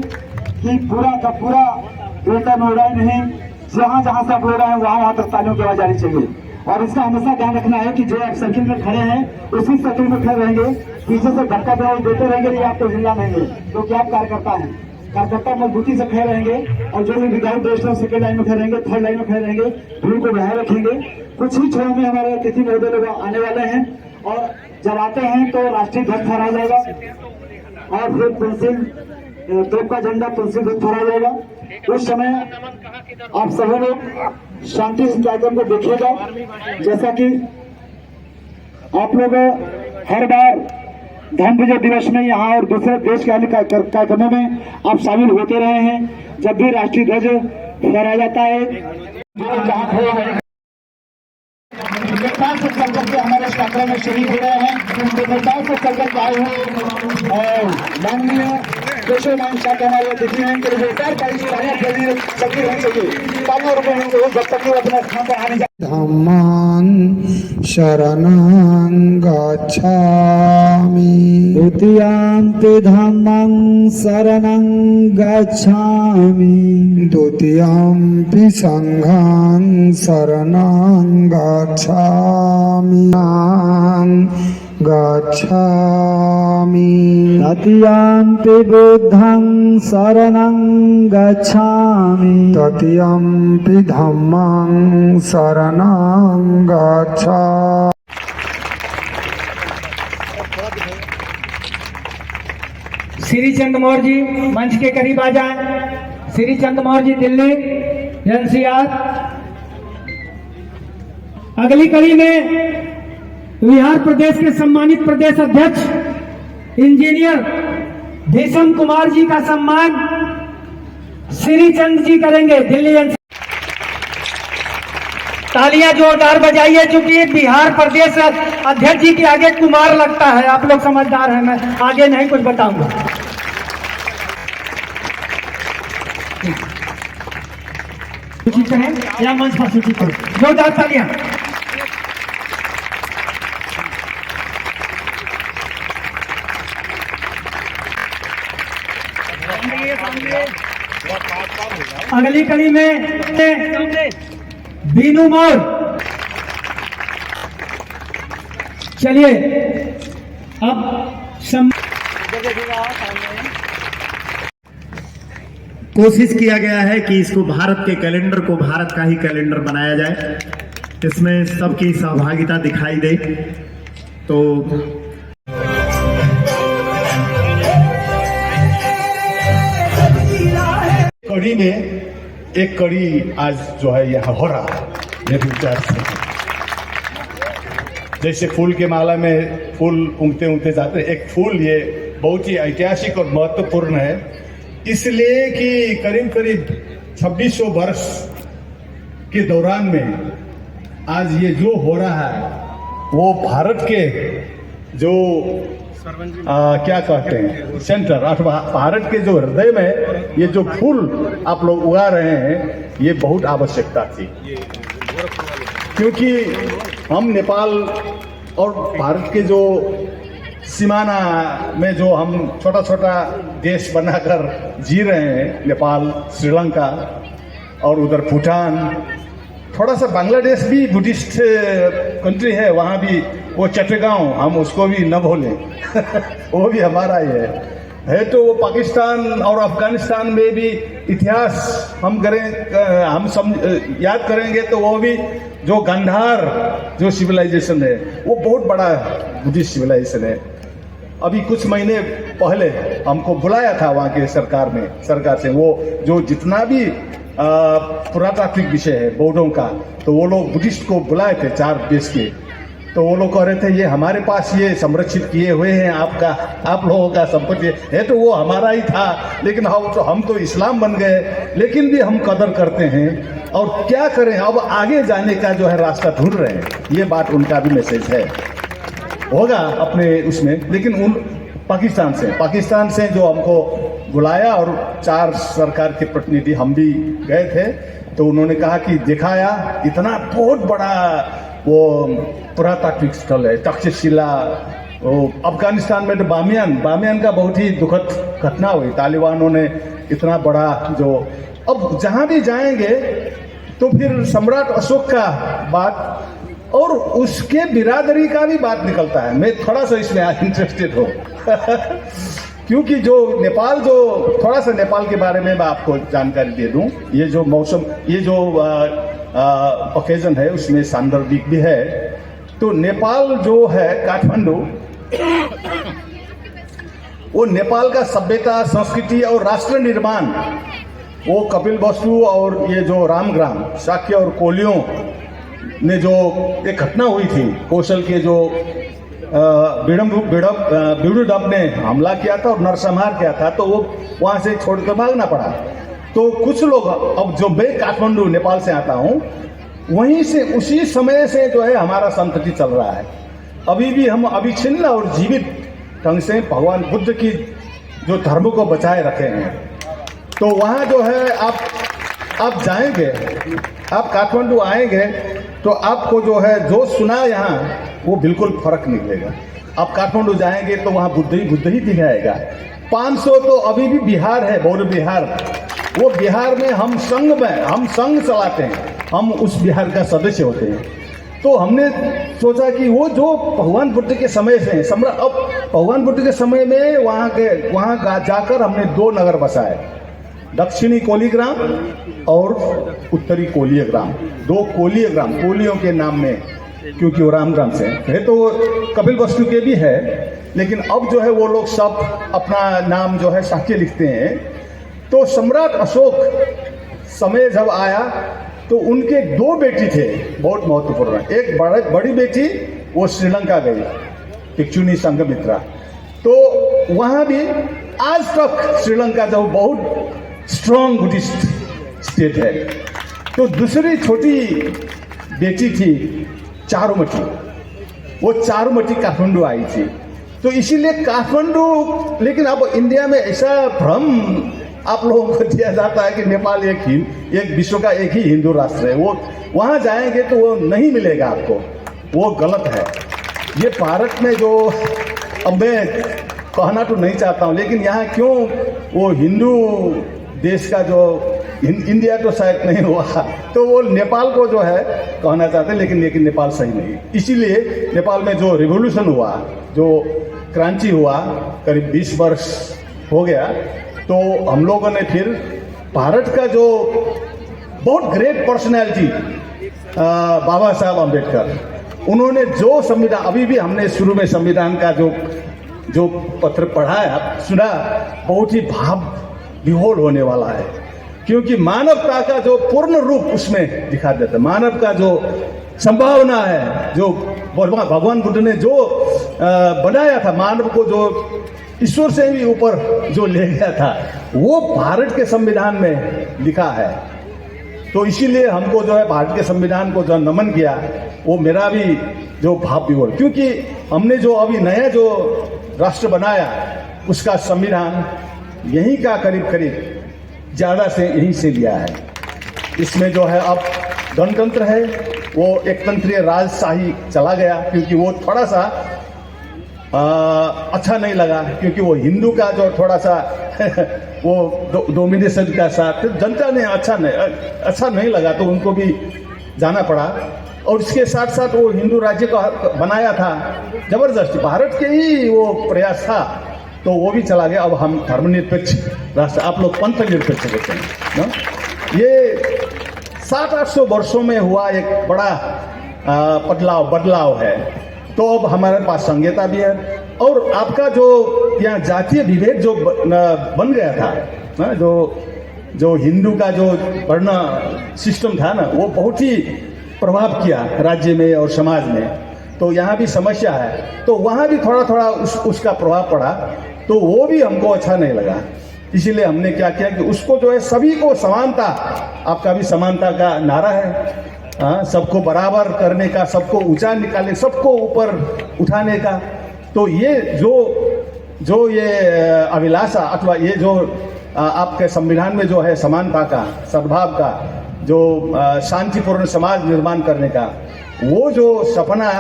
कि पूरा का पूरा रिटर्न हो रहा है नहीं, जहाँ जहाँ से आप हो रहे हैं वहाँ तक तालियों की आवाज आनी चाहिए। और इसका हमेशा ध्यान रखना है कि जो आप सर्किल में खड़े हैं उसी सर्किल में खड़े रहेंगे, पीछे से धक्का देते रहेंगे नहीं, आपको हिलना नहीं है, क्योंकि आप कार्यकर्ता हैं। कार्यकर्ता मजबूती से खड़े रहेंगे और जो भी विदाउट ड्रेस सेकेंड लाइन में खड़े रहेंगे, थर्ड लाइन में खड़े रहेंगे, भीड़ को बनाए रखेंगे। कुछ ही क्षणों में हमारे अतिथि महोदय लोग आने वाले हैं और जब आते हैं तो राष्ट्रीय ध्वज फहराया जाएगा और फिर पेंसिल तोप का झंडा पेंसिल ध्वज फहराया जाएगा। उस समय आप सभी लोग शांति से कार्यक्रम को देखिएगा, जैसा कि आप लोग हर बार धर्म विजय दिवस में यहाँ और दूसरे देश के अन्य कार्यक्रमों में आप शामिल होते रहे हैं। जब भी राष्ट्रीय ध्वज फहराया जाता है नेपाल से चल करके हमारे इस कार्यक्रम में शरीक हो रहे हैं, तो नेपाल से चल करके आए हुए माननीय केशव मान शाह के हमारे अतिथि हैं, जब तक वो अपने स्थान पर आने धम्मां शरणं गच्छामि द्वितीयंपि धम्मं शरणं गच्छामि द्वितीयंपि संघं शरणं गच्छामि तृतीयंपि बुद्धं शरणं गच्छामि तृतीयंपि धम्मं शरणं गच्छामि। श्री चंद मौर्य जी मंच के करीब आ जाएं। श्री चंद मौर्य जी दिल्ली एनसीआर। अगली कड़ी में बिहार प्रदेश के सम्मानित प्रदेश अध्यक्ष इंजीनियर भीषम कुमार जी का सम्मान श्री चंद जी करेंगे दिल्ली एनसीआर। तालियां जोरदार बजाइए, चूंकि बिहार प्रदेश अध्यक्ष जी के आगे कुमार लगता है। आप लोग समझदार हैं, मैं आगे नहीं कुछ बताऊंगा। सूचित करें या मंच पर सूचित करें, जोरदार तालियां। अगली कड़ी में बीनू मोर। चलिए अब कोशिश किया गया है कि इसको भारत के कैलेंडर को भारत का ही कैलेंडर बनाया जाए, इसमें सबकी सहभागिता दिखाई दे। तो कड़ी में एक कड़ी आज जो है यहाँ हो रहा है मेरे विचार से। जैसे फूल के माला में फूल उगते उगते जाते हैं, एक फूल ये बहुत ही ऐतिहासिक और महत्वपूर्ण है, इसलिए कि करीब करीब 2600 वर्ष के दौरान में आज ये जो हो रहा है वो भारत के जो क्या कहते हैं सेंटर अथवा भारत के जो हृदय में ये जो फूल आप लोग उगा रहे हैं, ये बहुत आवश्यकता थी। क्योंकि हम नेपाल और भारत के जो सीमाना में जो हम छोटा छोटा देश बनाकर जी रहे हैं, नेपाल, श्रीलंका और उधर भूटान, थोड़ा सा बांग्लादेश भी बुद्धिस्ट कंट्री है, वहाँ भी वो चट्टगांव, हम उसको भी न भूलें वो भी हमारा ही है। तो वो पाकिस्तान और अफगानिस्तान में भी इतिहास हम याद करेंगे तो वो भी जो गांधार जो सिविलाइजेशन है वो बहुत बड़ा बुद्धिस्ट सिविलाइजेशन है। अभी कुछ महीने पहले हमको बुलाया था वहाँ के सरकार से वो जो जितना भी पुरातात्विक विषय है बौद्धों का, तो वो लोग बुद्धिस्ट को बुलाए थे 4 देश के। तो वो लोग कह रहे थे ये हमारे पास ये संरक्षित किए हुए हैं, आप लोगों का संपत्ति है, तो वो हमारा ही था, लेकिन हम तो इस्लाम बन गए, लेकिन भी हम कदर करते हैं और क्या करें, अब आगे जाने का जो है रास्ता ढूंढ रहे हैं। ये बात उनका भी मैसेज है, होगा अपने उसमें। लेकिन पाकिस्तान से जो हमको बुलाया और 4 सरकार के प्रतिनिधि हम भी गए थे, तो उन्होंने कहा कि दिखाया इतना बहुत बड़ा वो पुरातात्विक स्थल है, तक्षशिला वो अफगानिस्तान में तो बामियान का बहुत ही दुखद घटना हुई। तालिबानों ने इतना बड़ा जो, अब जहां भी जाएंगे तो फिर सम्राट अशोक का बात और उसके बिरादरी का भी बात निकलता है। मैं थोड़ा सा इसमें इंटरेस्टेड हूँ क्योंकि जो नेपाल, जो थोड़ा सा नेपाल के बारे में मैं आपको जानकारी दे दूं। ये जो मौसम, ये जो ओकेजन है उसमें सांदर्भिक भी है। तो नेपाल जो है, काठमांडू, वो नेपाल का सभ्यता, संस्कृति और राष्ट्र निर्माण, वो कपिल वस्तु और ये जो रामग्राम, शाक्य और कोलियों ने जो एक घटना हुई थी, कौशल के जो बिडुडब ने हमला किया था और नरसंहार किया था, तो वो वहां से छोड़कर भागना पड़ा। तो कुछ लोग, अब जो मैं काठमांडू नेपाल से आता हूँ, वहीं से उसी समय से जो है हमारा संतति चल रहा है। अभी भी हम अविच्छिन्न और जीवित ढंग से भगवान बुद्ध की जो धर्म को बचाए रखे हैं। तो वहाँ जो है आप जाएंगे, आप काठमांडू आएंगे तो आपको जो है जो सुना यहाँ वो बिल्कुल फर्क निकलेगा। आप काठमांडू जाएंगे तो वहाँ बुद्ध ही दिखाएगा। 500 तो अभी भी बिहार है, बौद्ध बिहार, वो बिहार में हम संघ चलाते हैं, हम उस बिहार का सदस्य होते हैं। तो हमने सोचा कि वो जो भगवान बुद्ध के समय से अब भगवान बुद्ध के समय में वहाँ जाकर हमने 2 नगर बसाए, दक्षिणी कोलीग्राम और उत्तरी कोलियग्राम। 2 कोलियग्राम, कोलियों के नाम में, क्योंकि वो रामग्राम से है। तो कपिल वस्तु के भी है, लेकिन अब जो है वो लोग सब अपना नाम जो है शाक्य लिखते हैं। तो सम्राट अशोक समय जब आया तो उनके 2 बेटी थे, बहुत महत्वपूर्ण। एक बड़ी बेटी वो श्रीलंका गई, भिक्षुनी संघमित्रा। तो वहाँ भी आज तक श्रीलंका जो बहुत स्ट्रॉन्ग बुद्धिस्ट स्टेट है। तो दूसरी छोटी बेटी थी चारुमती, वो चारुमती काठमांडू आई थी। तो इसीलिए काठमांडू, लेकिन अब इंडिया में ऐसा भ्रम आप लोगों को दिया जाता है कि नेपाल एक विश्व का एक ही हिंदू राष्ट्र है। वो वहाँ जाएंगे तो वो नहीं मिलेगा आपको, वो गलत है। ये भारत में जो, अब मैं कहना तो नहीं चाहता हूँ, लेकिन यहाँ क्यों वो हिंदू देश का जो, इंडिया तो शायद नहीं हुआ, तो वो नेपाल को जो है कहना चाहते हैं, लेकिन नेपाल सही नहीं। इसीलिए नेपाल में जो रिवोल्यूशन हुआ, जो क्रांति हुआ, करीब 20 वर्ष हो गया, तो हम लोगों ने फिर भारत का जो बहुत ग्रेट पर्सनैलिटी बाबा साहब अम्बेडकर, उन्होंने जो संविधान, अभी भी हमने शुरू में संविधान का जो पत्र पढ़ा है, सुना, बहुत ही भाव विह्वल होने वाला है। क्योंकि मानवता का जो पूर्ण रूप उसमें दिखा देता है, मानव का जो संभावना है, जो भगवान बुद्ध ने जो बनाया था, मानव को जो ईश्वर से भी ऊपर जो ले गया था, वो भारत के संविधान में लिखा है। तो इसीलिए हमको जो है भारत के संविधान को जो नमन किया, वो मेरा भी जो भाव विवल, क्योंकि हमने जो अभी नया जो राष्ट्र बनाया, उसका संविधान यहीं का करीब ज़्यादा से यहीं से लिया है। इसमें जो है अब गणतंत्र है, वो एक तंत्रीय राजशाही चला गया, क्योंकि वो थोड़ा सा अच्छा नहीं लगा, क्योंकि वो हिंदू का जो थोड़ा सा वो डोमिनेशन का साथ जनता ने अच्छा नहीं लगा, तो उनको भी जाना पड़ा। और इसके साथ साथ वो हिंदू राज्य का बनाया था जबरदस्ती, भारत के ही वो प्रयास था, तो वो भी चला गया। अब हम धर्मनिरपेक्ष राष्ट्र, आप लोग पंथ निरपेक्ष कहते हैं ना? ये 700-800 वर्षों में हुआ एक बड़ा बदलाव है। तो अब हमारे पास संहिता भी है, और आपका जो यहाँ जातीय विभेद जो बन गया था ना, जो हिंदू का जो वर्ण सिस्टम था ना, वो बहुत ही प्रभाव किया राज्य में और समाज में। तो यहाँ भी समस्या है, तो वहाँ भी थोड़ा उसका प्रभाव पड़ा, तो वो भी हमको अच्छा नहीं लगा। इसीलिए हमने क्या किया कि उसको जो है सभी को समानता, आपका भी समानता का नारा है, सबको बराबर करने का, सबको ऊंचा निकालने, सबको ऊपर उठाने का। तो ये जो ये अभिलाषा, अथवा ये जो आपके संविधान में जो है समानता का, सद्भाव का, जो शांतिपूर्ण समाज निर्माण करने का, वो जो सपना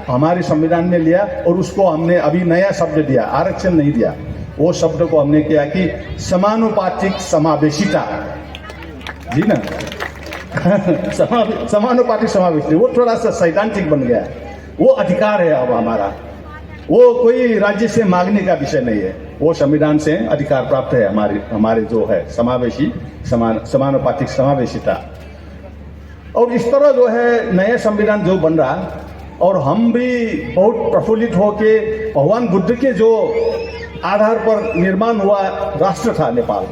हमारे संविधान में लिया और उसको हमने अभी नया शब्द दिया, आरक्षण नहीं दिया, वो शब्द को हमने किया कि समानुपातिक समावेशिता, जी ना समानुपातिक समावेशिता। वो थोड़ा सा सैद्धांतिक बन गया, वो अधिकार है अब हमारा, वो कोई राज्य से मांगने का विषय नहीं है, वो संविधान से अधिकार प्राप्त है हमारे जो है समावेशी समानुपातिक समावेशिता। और इस तरह जो है नया संविधान जो बन रहा, और हम भी बहुत प्रफुल्लित होके भगवान बुद्ध के जो आधार पर निर्माण हुआ राष्ट्र था नेपाल,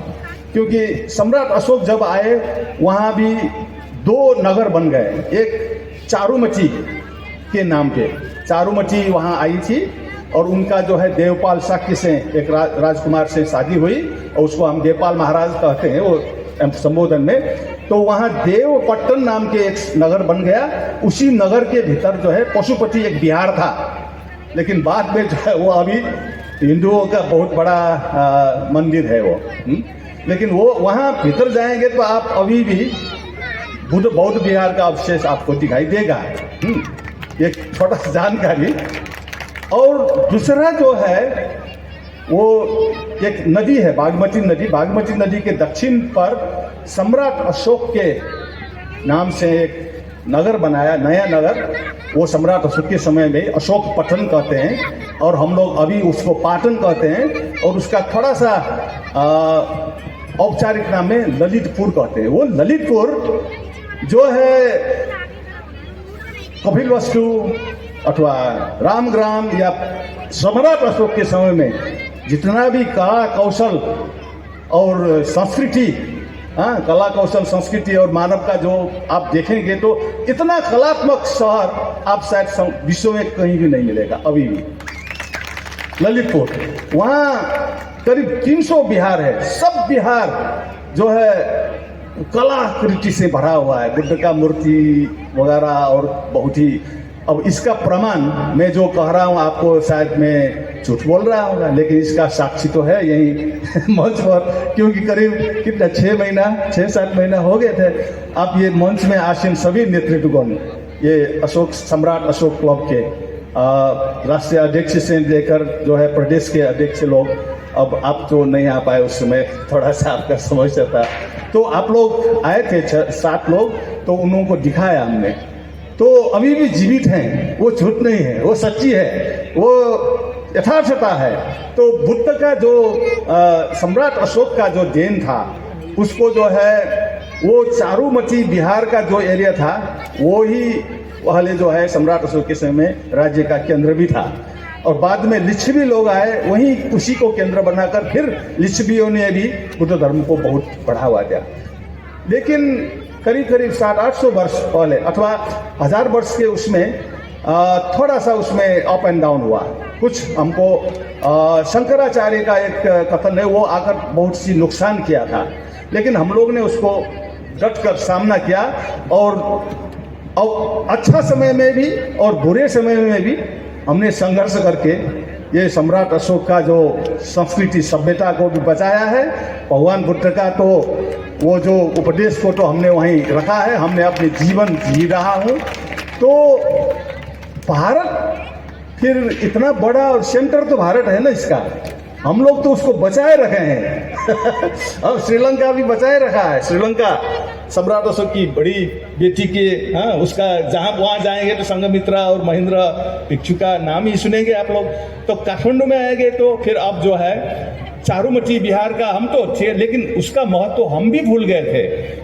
क्योंकि सम्राट अशोक जब आए वहाँ भी 2 नगर बन गए, एक चारुमती के नाम पे चारुमती वहाँ आई थी, और उनका जो है देवपाल शाक्य से एक राजकुमार से शादी हुई, और उसको हम देवपाल महाराज कहते हैं वो संबोधन में। तो वहाँ देवपट्टन नाम के एक नगर बन गया, उसी नगर के भीतर जो है पशुपति एक विहार था, लेकिन बाद में जो है वो अभी हिंदुओं का बहुत बड़ा मंदिर है वो। लेकिन वो वहाँ भीतर जाएंगे तो आप अभी भी बौद्ध विहार का अवशेष आपको दिखाई देगा। एक छोटा सा जानकारी। और दूसरा जो है वो एक नदी है बागमती नदी, बागमती नदी के दक्षिण पर सम्राट अशोक के नाम से एक नगर बनाया, नया नगर, वो सम्राट अशोक के समय में अशोक पट्टन कहते हैं, और हम लोग अभी उसको पाटन कहते हैं, और उसका थोड़ा सा औपचारिक नाम में ललितपुर कहते हैं। वो ललितपुर जो है कपिलवस्तु अथवा रामग्राम या सम्राट अशोक के समय में जितना भी कला कौशल और संस्कृति, कला कौशल संस्कृति और मानव का जो आप देखेंगे तो इतना कलात्मक शहर आप शायद विश्व में कहीं भी नहीं मिलेगा अभी भी। ललितपुर, वहाँ करीब 300 विहार है, सब विहार जो है कलाकृति से भरा हुआ है, बुद्ध का मूर्ति वगैरह, और बहुत ही। अब इसका प्रमाण मैं जो कह रहा हूँ आपको शायद मैं झूठ बोल रहा हूँ, लेकिन इसका साक्षी तो है यही मंच पर, क्योंकि करीब कितना 6-7 महीना हो गए थे। आप ये मंच में आसीन सभी नेतृत्वगण, ये अशोक सम्राट अशोक क्लब के राष्ट्रीय अध्यक्ष से लेकर जो है प्रदेश के अध्यक्ष लोग, अब आप तो नहीं आ पाए उस समय, थोड़ा सा आपका समस्या था, तो आप लोग आए थे 7 लोग, तो उन लोगों को दिखाया हमने, तो अभी भी जीवित हैं, वो झूठ नहीं है, वो सच्ची है, वो यथार्थता है। तो बुद्ध का जो सम्राट अशोक का जो देन था, उसको जो है वो चारुमती बिहार का जो एरिया था, वो ही पहले जो है सम्राट अशोक के समय में राज्य का केंद्र भी था, और बाद में लिच्छवी लोग आए, वहीं उसी को केंद्र बनाकर फिर लिच्छवियों ने भी बुद्ध धर्म को बहुत बढ़ावा दिया। लेकिन करीब 700-800 वर्ष पहले अथवा 1000 वर्ष के उसमें थोड़ा सा उसमें अप एंड डाउन हुआ। कुछ हमको शंकराचार्य का एक कथन है, वो आकर बहुत सी नुकसान किया था, लेकिन हम लोग ने उसको डट कर सामना किया, और अच्छा समय में भी और बुरे समय में भी हमने संघर्ष करके ये सम्राट अशोक का जो संस्कृति सभ्यता को भी बचाया है। भगवान बुद्ध का तो वो जो उपदेश को तो हमने वहीं रखा है, हमने अपने जीवन जी रहा हूँ। तो भारत फिर इतना बड़ा और सेंटर तो भारत है ना इसका, हम लोग तो उसको बचाए रखे हैं। अब श्रीलंका भी बचाए रखा है, श्रीलंका सम्राट अशोक की बड़ी बेटी के उसका जहाँ वहाँ जाएंगे तो संघमित्रा और महेंद्र भिक्षु का नाम ही सुनेंगे आप लोग। तो काठमांडू में आएंगे तो फिर अब जो है चारुमती बिहार का हम तो थे, लेकिन उसका महत्व तो हम भी भूल गए थे।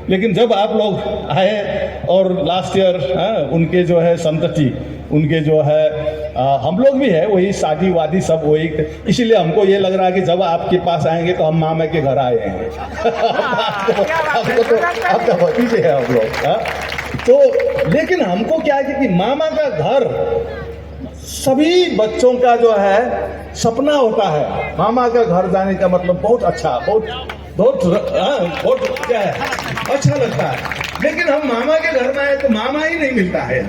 लेकिन जब आप लोग आए और लास्ट ईयर उनके जो है संतति, उनके जो है हम लोग भी है वही शादी वादी सब वही, इसीलिए हमको ये लग रहा है कि जब आपके पास आएंगे तो हम मामा के घर आए हैं। आपको तो आपका भतीजे है हम लोग। तो लेकिन हमको क्या है कि मामा का घर सभी बच्चों का जो है सपना होता है। मामा का घर जाने का मतलब बहुत अच्छा, बहुत क्या है, अच्छा लगता है। लेकिन हम मामा के घर में आए तो मामा ही नहीं मिलता है।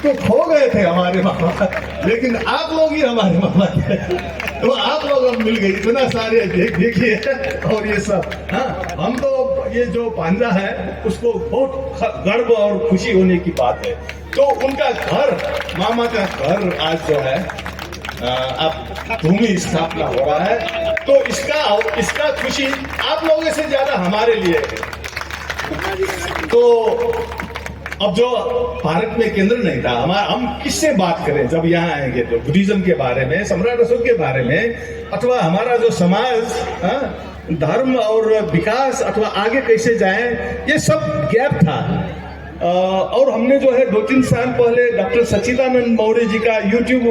तो खो गए थे हमारे मामा, लेकिन आप लोग ही हमारे मामा थे। तो आप लोग अब मिल गए, इतना सारे देखिए और ये सब। हम तो ये जो भांजा है उसको बहुत गर्व और खुशी होने की बात है। तो उनका घर, मामा का घर आज जो है अब भूमि स्थापना हो रहा है, तो इसका खुशी आप लोगों से ज्यादा हमारे लिए है। तो अब जो भारत में केंद्र नहीं था, हम किससे बात करें जब यहाँ आएंगे? तो बुद्धिज्म के बारे में, सम्राट अशोक के बारे में, अथवा हमारा जो समाज, धर्म और विकास अथवा आगे कैसे जाए, ये सब गैप था। और हमने जो है 2-3 साल पहले डॉक्टर सच्चिदानंद मौर्य जी का यूट्यूब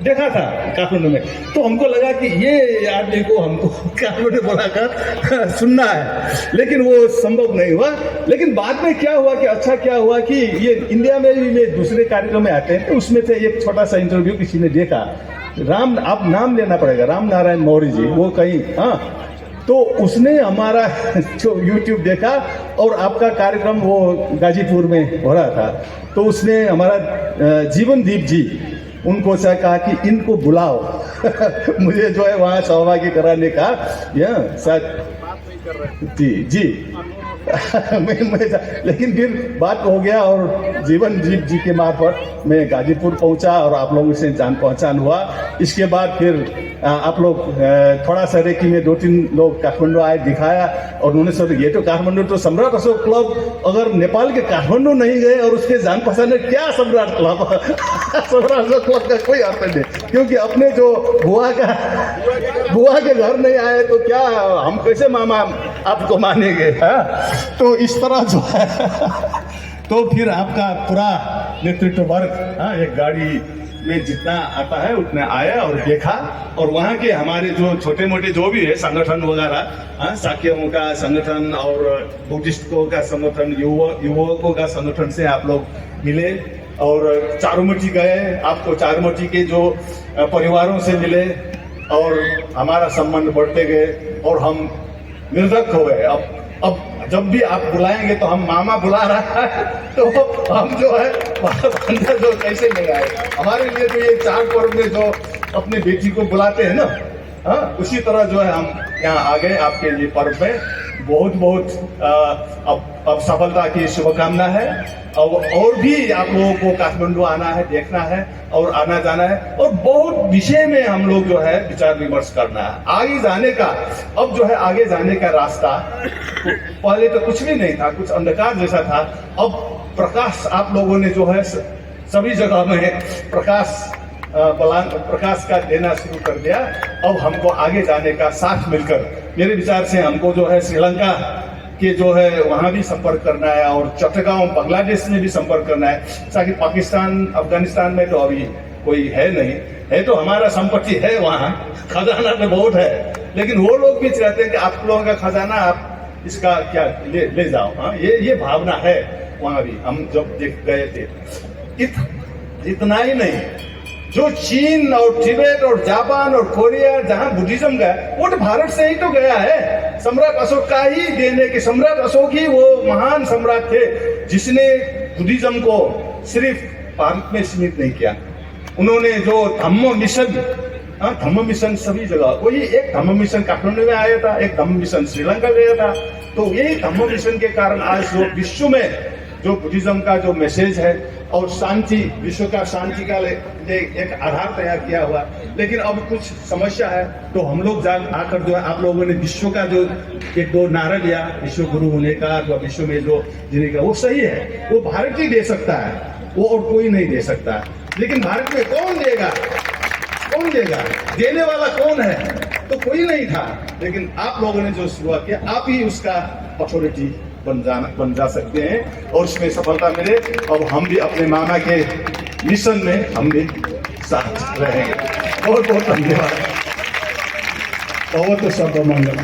देखा था काठमांडू में, तो हमको लगा कि ये आदमी को हमको काठमांडू बुलाकर सुनना है, लेकिन वो संभव नहीं हुआ। लेकिन बाद में क्या हुआ कि अच्छा क्या हुआ कि ये इंडिया में भी में दूसरे कार्यक्रम में आते हैं, तो उसमें से एक छोटा सा इंटरव्यू किसी ने देखा, आप नाम लेना पड़ेगा, राम नारायण मौर्य जी, वो कहीं, हाँ, तो उसने हमारा जो YouTube देखा और आपका कार्यक्रम वो गाजीपुर में हो रहा था, तो उसने हमारा जीवनदीप जी, उनको से कहा कि इनको बुलाओ मुझे जो है वहाँ सहभागी कराने का, यह शायद जी लेकिन फिर बात हो गया और जीवनदीप जी के मार्फत मैं गाजीपुर पहुंचा और आप लोगों से जान पहचान हुआ। इसके बाद फिर आप लोग थोड़ा सा रेकी में 2-3 लोग काठमांडू आए, दिखाया, और उन्होंने सोचा ये तो काठमांडू तो सम्राट अशोक क्लब, अगर नेपाल के काठमांडू नहीं गए और उसके जान पहचान है, क्या सम्राट क्लब सम्राट अशोक क्लब का कोई अर्थ नहीं, क्योंकि अपने जो बुआ के घर नहीं आए तो क्या हम कैसे मामा आपको मानेंगे? तो इस तरह जो है तो फिर आपका पूरा नेतृत्व वर्ग एक गाड़ी में जितना आता है उतना आया और देखा, और वहाँ के हमारे जो छोटे मोटे जो भी है संगठन वगैरह, साक्यों का संगठन और बुद्धिस्टों का संगठन, युवकों का संगठन से आप लोग मिले, और चारूमती गए, आपको चारूमती के जो परिवारों से मिले, और हमारा संबंध बढ़ते गए और हम निर्धक हो गए। अब जब भी आप बुलाएंगे तो हम मामा बुला रहा है, तो हम जो है जो कैसे ले आए, हमारे लिए तो ये 4 पर्व में जो अपने बेटी को बुलाते हैं ना, हाँ, उसी तरह जो है हम यहाँ आ गए आपके लिए पर्व में। बहुत अब सफलता की शुभकामना है, और भी आप लोगों को काठमांडू आना है, देखना है और आना जाना है, और बहुत विषय में हम लोग जो है विचार विमर्श करना है आगे जाने का। अब जो है आगे जाने का रास्ता, पहले तो कुछ भी नहीं था, कुछ अंधकार जैसा था, अब प्रकाश आप लोगों ने जो है सभी जगह में प्रकाश का देना शुरू कर दिया। अब हमको आगे जाने का साथ मिलकर, मेरे विचार से हमको जो है श्रीलंका के जो है वहाँ भी संपर्क करना है, और चट्टगांव बांग्लादेश में भी संपर्क करना है, ताकि पाकिस्तान अफगानिस्तान में तो अभी कोई है नहीं, है तो हमारा संपत्ति है, वहाँ खजाना तो बहुत है, लेकिन वो लोग भी चाहते हैं कि आप लोगों का खजाना आप इसका क्या ले जाओ। हाँ, ये भावना है वहाँ भी, हम जब देख गए थे। इतना ही नहीं, जो चीन और तिब्बत और जापान और कोरिया जहां बुद्धिज्म गया, वो तो भारत से ही तो गया है, सम्राट अशोक का ही देने के। सम्राट अशोक ही वो महान सम्राट थे जिसने बुद्धिज्म को सिर्फ भारत में सीमित नहीं किया। उन्होंने जो धम्म मिशन सभी जगह, वही एक धम्म मिशन काठमांडू में आया था, एक धम्म मिशन श्रीलंका गया था, तो यही धम्म मिशन के कारण आज जो विश्व में जो बुद्धिज्म का जो मैसेज है और शांति, विश्व का शांति का एक आधार तैयार किया हुआ। लेकिन अब कुछ समस्या है, तो हम लोग आकर जो है आप लोगों ने विश्व का जो 1-2 नारा लिया, विश्व गुरु होने का, तो विश्व में जो जीने का, वो सही है, वो भारत ही दे सकता है, वो और कोई नहीं दे सकता। लेकिन भारत में कौन देगा? देने वाला कौन है? तो कोई नहीं था, लेकिन आप लोगों ने जो शुरुआत किया, आप ही उसका अथॉरिटी बन जा सकते हैं, और उसमें सफलता मिले। अब हम भी अपने मामा के मिशन में हम भी साथ रहेंगे। बहुत बहुत धन्यवाद। बहुत शब्द मंगल।